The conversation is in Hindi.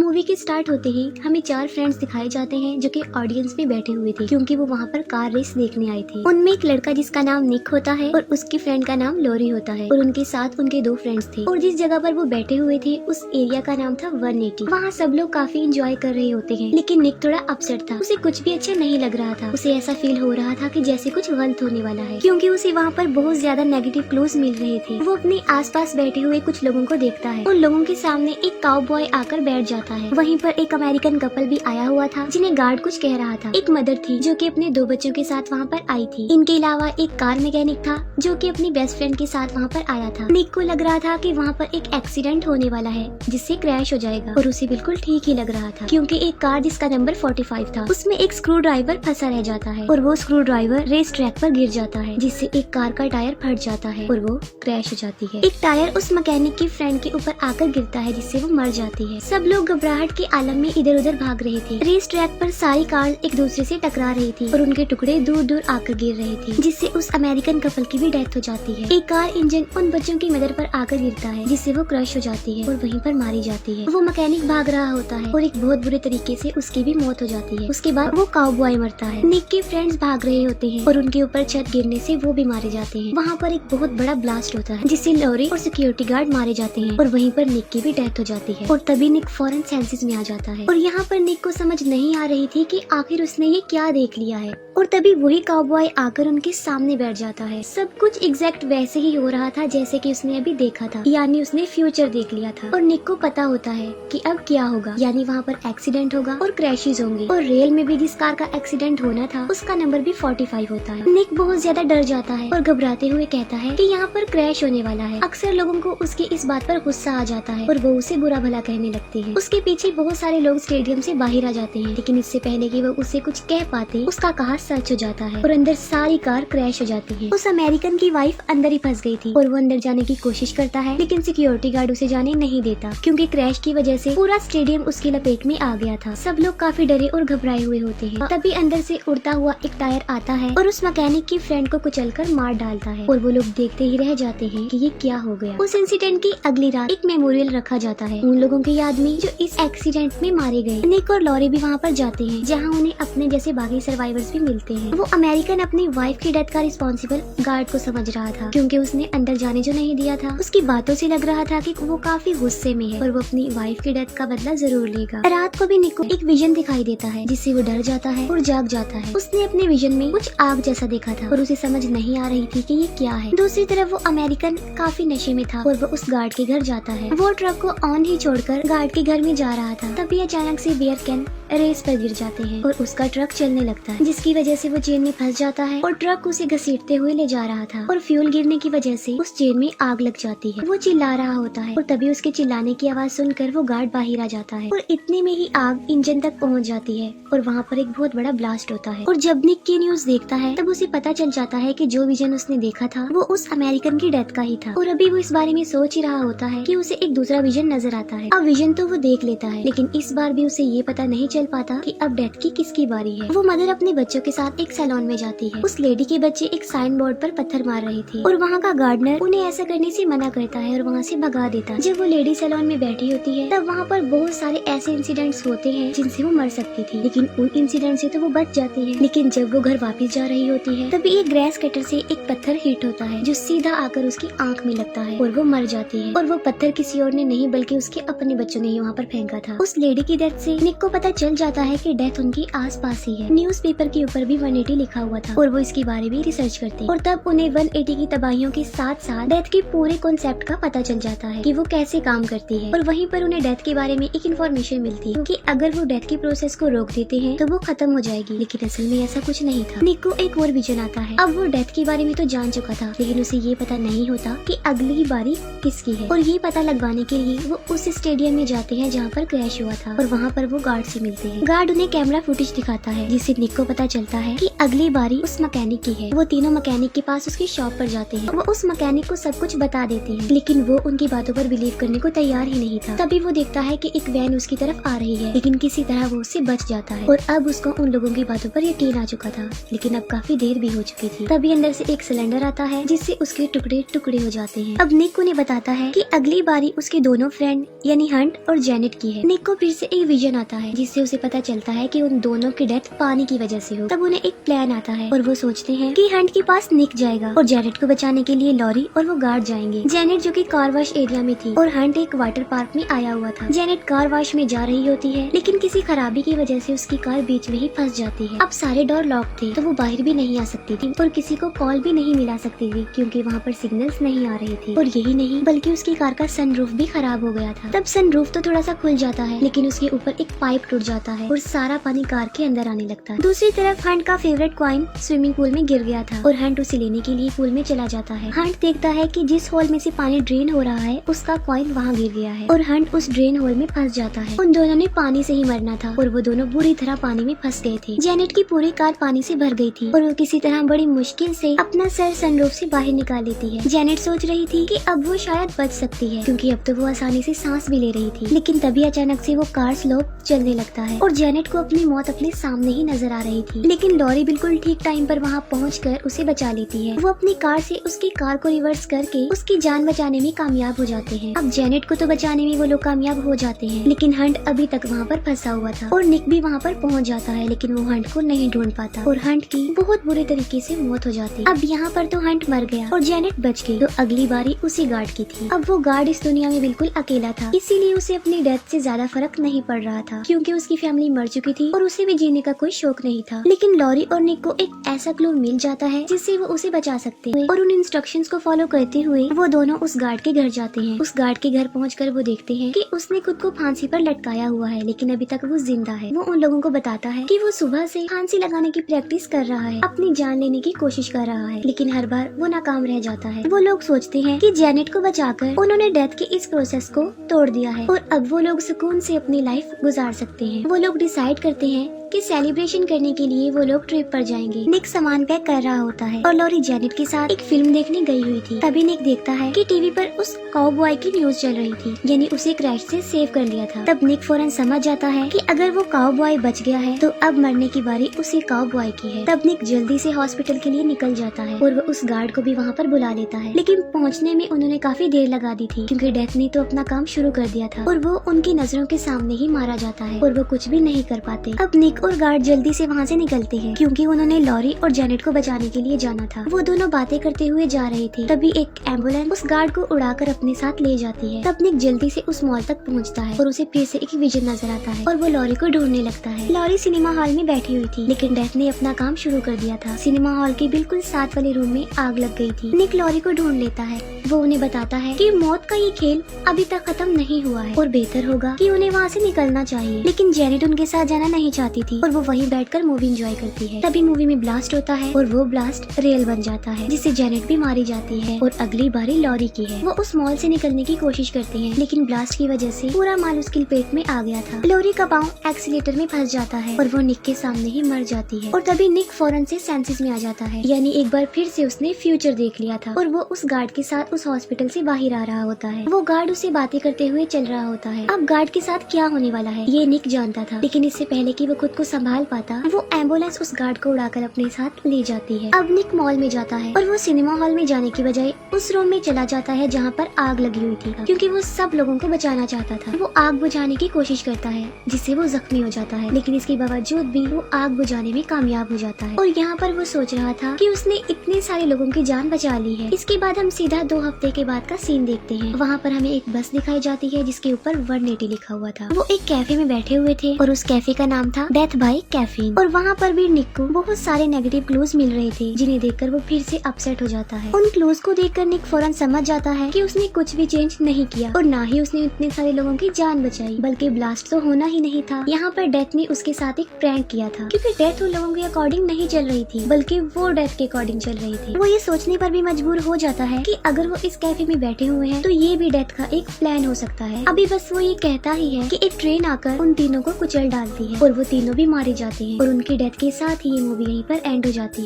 मूवी के स्टार्ट होते ही हमें 4 फ्रेंड्स दिखाए जाते हैं जो कि ऑडियंस में बैठे हुए थे, क्योंकि वो वहाँ पर कार रेस देखने आए थे। उनमें एक लड़का जिसका नाम निक होता है और उसकी फ्रेंड का नाम लॉरी होता है और उनके साथ उनके 2 फ्रेंड्स थे। और जिस जगह पर वो बैठे हुए थे उस एरिया का नाम था 180। वहाँ सब लोग काफी इंजॉय कर रहे होते हैं, लेकिन निक थोड़ा अपसेट था। उसे कुछ भी अच्छा नहीं लग रहा था। उसे ऐसा फील हो रहा था कि जैसे कुछ गलत होने वाला है, क्योंकि उसे वहाँ पर बहुत ज्यादा नेगेटिव क्लूज मिल रहे थे। वो अपने आसपास बैठे हुए कुछ लोगों को देखता है। उन लोगों के सामने एक काउबॉय आकर बैठ जाता है। वहीं पर एक अमेरिकन कपल भी आया हुआ था जिन्हें गार्ड कुछ कह रहा था। एक मदर थी जो कि अपने 2 बच्चों के साथ वहाँ पर आई थी। इनके अलावा एक कार मैकेनिक था जो कि अपनी बेस्ट फ्रेंड के साथ वहाँ पर आया था। निक को लग रहा था कि वहाँ पर एक एक्सीडेंट होने वाला है जिससे क्रैश हो जाएगा, और उसे बिल्कुल ठीक ही लग रहा था, क्योंकि एक कार जिसका नंबर 45 था उसमें एक स्क्रू ड्राइवर फंसा रह जाता है और वो स्क्रू ड्राइवर रेस ट्रैक पर गिर जाता है, जिससे एक कार का टायर फट जाता है और वो क्रैश हो जाती है। एक टायर उस मैकेनिक की फ्रेंड के ऊपर आकर गिरता है जिससे वो मर जाती है। सब लोग घबराहट के आलम में इधर उधर भाग रहे थे। रेस ट्रैक पर सारी कार एक दूसरे से टकरा रही थी और उनके टुकड़े दूर दूर आकर गिर रहे थे, जिससे उस अमेरिकन कपल की भी डेथ हो जाती है। एक कार इंजन उन बच्चों की मदर पर आकर गिरता है जिससे वो क्रश हो जाती है और वहीं पर मारी जाती है। वो मैकेनिक भाग रहा होता है और एक बहुत बुरे तरीके से उसकी भी मौत हो जाती है। उसके बाद वो काउबॉय मरता है। निक के फ्रेंड्स भाग रहे होते हैं और उनके ऊपर छत गिरने से वो भी मारे जाते हैं। वहाँ पर एक बहुत बड़ा ब्लास्ट होता है जिससे लॉरी और सिक्योरिटी गार्ड मारे जाते हैं और वहीं पर निक की भी डेथ हो जाती है। और तभी निक फौरन सेंसेस में आ जाता है। और यहाँ पर निक को समझ नहीं आ रही थी कि आखिर उसने ये क्या देख लिया है। और तभी वही काउबॉय आकर उनके सामने बैठ जाता है। सब कुछ एग्जैक्ट वैसे ही हो रहा था जैसे कि उसने अभी देखा था, यानी उसने फ्यूचर देख लिया था। और निक को पता होता है कि अब क्या होगा, यानी वहाँ पर एक्सीडेंट होगा और क्रैशेस होंगे। और रेल में भी जिस कार का एक्सीडेंट होना था उसका नंबर भी 45 होता है। निक बहुत ज्यादा डर जाता है और घबराते हुए कहता है कि यहाँ पर क्रैश होने वाला है। अक्सर लोगों को उसकी इस बात पर गुस्सा आ जाता है और वो उसे बुरा भला कहने लगते हैं। उसके पीछे बहुत सारे लोग स्टेडियम से बाहर आ जाते हैं, लेकिन इससे पहले कि वो उसे कुछ कह पाते उसका कहा सच हो जाता है और अंदर सारी कार क्रैश हो जाती है। उस अमेरिकन की वाइफ अंदर ही फंस गई थी और वो अंदर जाने की कोशिश करता है, लेकिन सिक्योरिटी गार्ड उसे जाने नहीं देता, क्योंकि क्रैश की वजह से पूरा स्टेडियम उसकी लपेट में आ गया था। सब लोग काफी डरे और घबराए हुए होते हैं। तभी अंदर से उड़ता हुआ एक टायर आता है और उस मैकेनिक की फ्रेंड को कुचलकर मार डालता है और वो लोग देखते ही रह जाते हैं कि ये क्या हो गया। उस इंसिडेंट की अगली रात एक मेमोरियल रखा जाता है उन लोगों की याद में जो इस एक्सीडेंट में मारे गए। निक और लॉरी भी वहाँ पर जाते हैं, जहाँ उन्हें अपने जैसे बाकी सर्वाइवर्स भी मिलते हैं। वो अमेरिकन अपनी वाइफ की डेथ का रिस्पॉन्सिबल गार्ड को समझ रहा था, क्योंकि उसने अंदर जाने जो नहीं दिया था। उसकी बातों से लग रहा था कि वो काफी गुस्से में है और वो अपनी वाइफ की डेथ का बदला जरूर लेगा। रात को भी निक को एक विजन दिखाई देता है जिससे वो डर जाता है और जाग जाता है। उसने अपने विजन में कुछ आग जैसा देखा था और उसे समझ नहीं आ रही थी कि ये क्या है। दूसरी तरफ वो अमेरिकन काफी नशे में था और वो उस गार्ड के घर जाता है। वो ट्रक को ऑन ही छोड़कर गार्ड के घर में जा रहा था। तभी अचानक से बियर कैन रेस पर गिर जाते हैं और उसका ट्रक चलने लगता है, जिसकी वजह से वो चेन में फंस जाता है और ट्रक उसे घसीटते हुए ले जा रहा था। और फ्यूल गिरने की वजह से उस चेन में आग लग जाती है। वो चिल्ला रहा होता है और तभी उसके चिल्लाने की आवाज सुनकर वो गार्ड बाहर आ जाता है और इतने में ही आग इंजन तक पहुंच जाती है और वहाँ पर एक बहुत बड़ा ब्लास्ट होता है। और जब निक की न्यूज देखता है तब उसे पता चल जाता है कि जो विजन उसने देखा था वो उस अमेरिकन की डेथ का ही था। और अभी वो इस बारे में सोच ही रहा होता है कि उसे एक दूसरा विजन नजर आता है। अब विजन तो वो देख लेता है, लेकिन इस बार भी उसे ये पता नहीं चल पाता कि अब डेथ की किसकी बारी है। वो मदर अपने बच्चों के साथ एक सैलून में जाती है। उस लेडी के बच्चे एक साइन बोर्ड पर पत्थर मार रहे थे और वहाँ का गार्डनर उन्हें ऐसा करने से मना करता है और वहाँ से भगा देता है। जब वो लेडी सैलून में बैठी होती है तब वहाँ पर बहुत सारे ऐसे इंसिडेंट्स होते हैं जिनसे वो मर सकती थी, लेकिन उन इंसिडेंट से तो वो बच जाती है। लेकिन जब वो घर वापस जा रही होती है तभी एक ग्रेस कटर से एक पत्थर हिट होता है जो सीधा आकर उसकी आंख में लगता है और वो मर जाती है। और वो पत्थर किसी और ने नहीं बल्कि उसके अपने बच्चों ने ही वहाँ पर फेंका था। उस लेडी की डेथ से निक को पता चल जाता है कि डेथ उनकी आसपास ही है। न्यूज़पेपर के ऊपर भी 180 लिखा हुआ था और वो इसके बारे में रिसर्च करते हैं। और तब उन्हें 180 की तबाहियों के साथ साथ डेथ के पूरे कॉन्सेप्ट का पता चल जाता है कि वो कैसे काम करती है। और वहीं पर उन्हें डेथ के बारे में एक इन्फॉर्मेशन मिलती है कि अगर वो डेथ की प्रोसेस को रोक देते हैं तो वो खत्म हो जाएगी, लेकिन असल में ऐसा कुछ नहीं था। निक को एक और विजन आता है। अब वो डेथ के बारे में तो जान चुका था, लेकिन उसे ये पता नहीं होता कि अगली बारी किसकी है। और ये पता लगवाने के लिए वो उस स्टेडियम में जाते हैं जहाँ पर क्रैश हुआ था और वहाँ पर वो गार्ड से मिलते हैं। गार्ड उन्हें कैमरा फुटेज दिखाता है जिससे निक को पता चलता है कि अगली बारी उस मैकेनिक की है। वो तीनों मैकेनिक के पास उसकी शॉप पर जाते हैं। वो उस मैकेनिक को सब कुछ बता देते हैं, लेकिन वो उनकी बातों पर बिलीव करने को तैयार ही नहीं था। तभी वो देखता है कि एक वैन उसकी तरफ आ रही है, लेकिन किसी तरह वो उससे बच जाता है। और अब उसको उन लोगों की बातों पर यकीन आ चुका था, लेकिन अब काफी देर भी हो चुकी थी। तभी अंदर से एक सिलेंडर आता है जिससे उसके टुकड़े टुकड़े हो जाते हैं। अब निक उन्हें बताता है कि अगली बारी उसके दोनों फ्रेंड यानी हंट और जेनेट की है। निक को फिर से एक विजन आता है जिससे उसे पता चलता है कि उन दोनों की डेथ पानी की वजह से हो। तब उन्हें एक प्लान आता है और वो सोचते हैं कि हंट के पास निक जाएगा और जेनेट को बचाने के लिए लॉरी और वो गार्ड जाएंगे। जेनेट जो कि कार वॉश एरिया में थी और हंट एक वाटर पार्क में आया हुआ था। जेनेट कार वॉश में जा रही होती है लेकिन किसी खराबी की वजह से उसकी कार बीच में ही फंस जाती है। अब सारे डोर लॉक थे तो वो बाहर भी नहीं आ सकती थी और किसी को कॉल भी नहीं मिला सकती थी क्योंकि वहाँ पर सिग्नल्स नहीं आ रहे थे। और यही नहीं बल्कि उसकी कार का सनरूफ भी खराब हो गया था। तब सनरूफ तो थोड़ा सा खुल जाता है लेकिन उसके ऊपर एक पाइप टूट जाता है और सारा पानी कार के अंदर आने लगता है। दूसरी तरफ हंट का फेवरेट कॉइन स्विमिंग पूल में गिर गया था और हंट उसे लेने के लिए पूल में चला जाता है। हंट देखता है कि जिस होल में से पानी ड्रेन हो रहा है उसका कॉइन वहाँ गिर गया है और हंट उस ड्रेन होल में फंस जाता है। उन दोनों ने पानी से ही मरना था और वो दोनों बुरी तरह पानी में फंस गए थे। जेनेट की पूरी कार पानी से भर गई थी और वो किसी तरह बड़ी मुश्किल से अपना सर सनरूफ से बाहर निकाल लेती है। जेनेट सोच रही थी कि अब वो शायद बच सकती है क्योंकि अब तो वो आसानी से सांस भी ले रही थी। लेकिन तभी अचानक से वो कार स्लोप चलने लगता है और जेनेट को अपनी मौत अपने सामने ही नजर आ रही थी। लेकिन लॉरी बिल्कुल ठीक टाइम पर वहाँ पहुँचकर उसे बचा लेती है। वो अपनी कार से उसकी कार को रिवर्स करके उसकी जान बचाने में कामयाब हो जाते हैं। अब जेनेट को तो बचाने में वो लोग कामयाब हो जाते हैं लेकिन हंट अभी तक वहाँ पर फंसा हुआ था और निक भी वहाँ पर पहुँच जाता है लेकिन वो हंट को नहीं ढूंढ पाता और हंट की बहुत बुरे तरीके से मौत हो जाती। अब यहाँ पर तो हंट मर गया और जेनेट बच गई तो अगली बारी उसी गार्ड की थी। अब वो गार्ड इस दुनिया में बिल्कुल अकेला था इसीलिए उसे अपनी डेथ से ज्यादा फर्क नहीं पड़ रहा था क्योंकि उसकी फैमिली मर चुकी थी और उसे भी जीने का कोई शौक नहीं था। लेकिन लॉरी और निक को एक ऐसा क्लू मिल जाता है जिससे वो उसे बचा सकते हैं और उन इंस्ट्रक्शंस को फॉलो करते हुए वो दोनों उस गार्ड के घर जाते हैं। उस गार्ड के घर पहुंचकर वो देखते हैं कि उसने खुद को फांसी पर लटकाया हुआ है लेकिन अभी तक वो जिंदा है। वो उन लोगों को बताता है कि वो सुबह से फांसी लगाने की प्रैक्टिस कर रहा है, अपनी जान लेने की कोशिश कर रहा है लेकिन हर बार वो नाकाम रह जाता है। वो लोग सोचते हैं कि जेनेट को बचाकर उन्होंने डेथ के इस प्रोसेस को तोड़ दिया है और अब वो लोग सुकून से अपनी लाइफ गुजार सकते हैं। वो लोग डिसाइड करते हैं कि सेलिब्रेशन करने के लिए वो लोग ट्रिप पर जाएंगे। निक सामान पैक कर रहा होता है और लॉरी जेनेट के साथ एक फिल्म देखने गई हुई थी। तभी निक देखता है कि टीवी पर उस काउबॉय की न्यूज चल रही थी यानी उसे क्रैश से सेव कर लिया था। तब निक फौरन समझ जाता है कि अगर वो काउबॉय बच गया है तो अब मरने की बारी उसी काउबॉय की है। तब निक जल्दी से हॉस्पिटल के लिए निकल जाता है और वो उस गार्ड को भी वहाँ पर बुला लेता है लेकिन पहुँचने में उन्होंने काफी देर लगा दी थी क्योंकि डेथ ने तो अपना काम शुरू कर दिया था और वो उनकी नजरों के सामने ही मारा जाता है और वो कुछ भी नहीं कर पाते। अब निक और गार्ड जल्दी से वहाँ से निकलते हैं क्योंकि उन्होंने लॉरी और जेनेट को बचाने के लिए जाना था। वो दोनों बातें करते हुए जा रहे थे तभी एक एम्बुलेंस उस गार्ड को उड़ाकर अपने साथ ले जाती है। तब निक जल्दी से उस मॉल तक पहुँचता है और उसे फिर से एक विजन नजर आता है और वो लॉरी को ढूंढने लगता है। लॉरी सिनेमा हॉल में बैठी हुई थी लेकिन डेथ ने अपना काम शुरू कर दिया था। सिनेमा हॉल के बिल्कुल साथ वाले रूम में आग लग गई थी। निक लॉरी को ढूंढ लेता है। वो उन्हें बताता है कि मौत का ये खेल अभी तक खत्म नहीं हुआ है और बेहतर होगा कि उन्हें वहाँ से निकलना चाहिए। लेकिन जेनेट उनके साथ जाना नहीं चाहती थी और वो वहीं बैठकर मूवी एंजॉय करती है। तभी मूवी में ब्लास्ट होता है और वो ब्लास्ट रियल बन जाता है जिससे जेनेट भी मारी जाती है और अगली बारी लॉरी की है। वो उस मॉल से निकलने की कोशिश करते हैं लेकिन ब्लास्ट की वजह से पूरा माल उसके पेट में आ गया था। लॉरी का पाँव एक्सीलेटर में फंस जाता है और वो निक के सामने ही मर जाती है और तभी निक फौरन से सेंसेस में आ जाता है यानी एक बार फिर से उसने फ्यूचर देख लिया था और वो उस गार्ड के साथ उस हॉस्पिटल से बाहर आ रहा होता है। वो गार्ड उसे बातें करते हुए चल रहा होता है। अब गार्ड के साथ क्या होने वाला है ये निक जानता था लेकिन इससे पहले कि वो खुद को संभाल पाता वो एम्बुलेंस उस गार्ड को उड़ाकर अपने साथ ले जाती है। अब निक मॉल में जाता है और वो सिनेमा हॉल में जाने की बजाय उस रूम में चला जाता है जहाँ पर आग लगी हुई थी क्योंकि वो सब लोगों को बचाना चाहता था। वो आग बुझाने की कोशिश करता है जिससे वो जख्मी हो जाता है लेकिन इसके बावजूद भी वो आग बुझाने में कामयाब हो जाता है और यहाँ पर वो सोच रहा था कि उसने इतने सारे लोगों की जान बचा ली है। इसके बाद हम सीधा 2 हफ्ते के बाद का सीन देखते हैं। वहाँ पर हमें एक बस दिखाई जाती है जिसके ऊपर 180 लिखा हुआ था। वो एक कैफे में बैठे हुए थे और उस कैफे का नाम था डेथ बाय कैफीन और वहाँ पर भी निक को बहुत सारे नेगेटिव क्लूज मिल रहे थे जिन्हें देखकर वो फिर से अपसेट हो जाता है। उन क्लूज को देखकर निक फौरन समझ जाता है कि उसने कुछ भी चेंज नहीं किया और ना ही उसने इतने सारे लोगों की जान बचाई बल्कि ब्लास्ट तो होना ही नहीं था। यहाँ पर डेथ ने उसके साथ एक प्रैंक किया था क्योंकि डेथ उन लोगों के अकॉर्डिंग नहीं चल रही थी बल्कि वो डेथ के अकॉर्डिंग चल रही थी। वो ये सोचने पर भी मजबूर हो जाता है कि अगर वो इस कैफे में बैठे हुए हैं तो ये भी डेथ का एक प्लान हो सकता है। अभी बस वो ये कहता ही है कि एक ट्रेन आकर उन तीनों को कुचल डालती है और वो तीनों भी मारे जाते हैं और उनकी डेथ के साथ ही ये मूवी यहीं पर एंड हो जाती है।